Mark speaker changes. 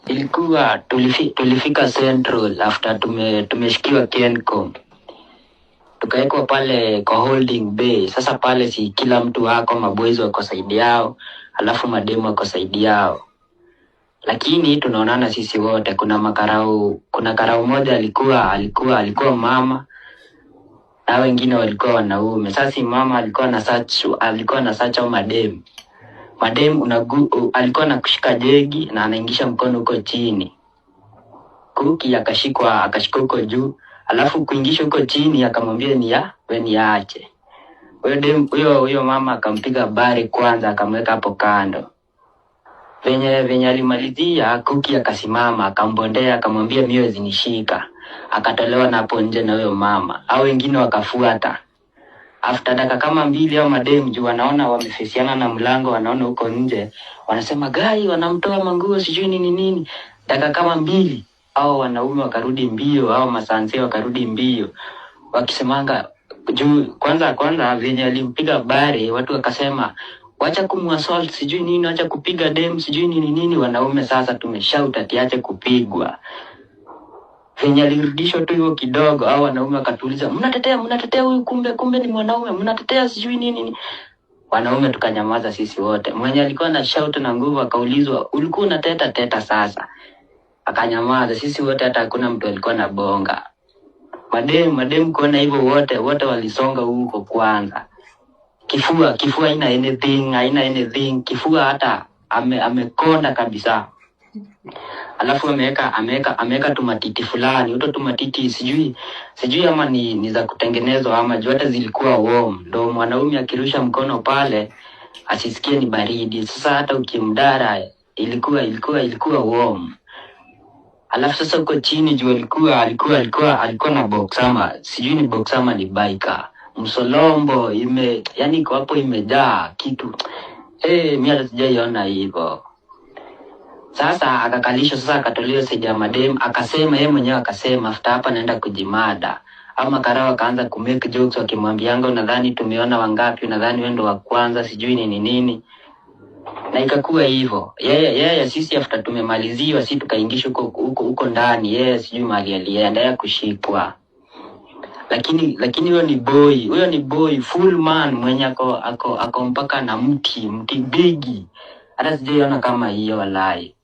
Speaker 1: ilikuwa tulifika Central after tumeshikiwa Kencom. Tukaekwa pale kwa holding bay. Sasa pale si kila mtu wako, maboys wako side yao, alafu mademu wako side yao. Lakini tunaonana sisi wote. Kuna karau moja alikuwa mama, na wengine walikuwa wanaume. Sasa mama alikuwa na search au mademu. Alikuwa anakushika jegi na anaingisha mkono huko chini. Kuki akashika huko juu, alafu kuingisha huko chini akamwambia niache. Huyo mama akampiga bari kwanza, akamweka hapo kando. Venye alimalizia, Kuki akasimama, akambondea, akamwambia mio zinishika. Akatolewa na hapo nje na huyo mama. Hao wengine wakafuata. After dakika kama 2 au mademu juu wanaona wamefesiana na mlango, wanaona huko nje, wanasema gai wanamtoa manguo sijui nini. Dakika kama 2 au wanaume wakarudi mbio, au masanse wakarudi mbio, wakisemanga juu kwanza venye alimpiga bari, watu wakasema wacha kumwassault sijui nini, wacha kupiga dem sijui nini. Wanaume sasa tumeshout atiache kupigwa. Venye alirudishwa tu hiyo kidogo, au wanaume wakatuliza, mnatetea huyu, kumbe ni mwanaume, mnatetea sijui nini. Wanaume tukanyamaza sisi wote. Mwenye alikuwa na shout na nguvu akaulizwa, ulikuwa unateta sasa? Akanyamaza. Sisi wote, hata hakuna mtu alikuwa na bonga. Mademu kuona hivyo wote walisonga huko kwanza. Kifua haina anything. Kifua hata amekonda kabisa. Alafu ameweka tumatiti fulani. Uto tumatiti sijui ama ni za kutengenezwa ama jote zilikuwa warm. Ndio mwanaume akirusha mkono pale asisikie ni baridi. Sasa hata ukimdara ilikuwa warm. Alafu sasa uko chini juu alikuwa na box ama sijui ni box ama ni biker. Msolombo yani kwa hapo imejaa kitu. Mimi hata sijaiona hivyo. Sasa akakalishwa, sasa akatolewa side ya madem, akasema yeye mwenyewe akasema after hapa naenda kujimada. Ama karao akaanza kumake jokes wakimwambianga unadhani tumeona wangapi, unadhani wewe ndo wa kwanza sijui nini. Na ikakuwa hivyo. Yeye sisi after tumemaliziwa sisi tukaingishwa huko ndani, yeye sijui mali alienda ya kushikwa. Lakini huyo ni boy full man mwenye ako mpaka na mti bigi. Hata sijaiona kama hiyo walai.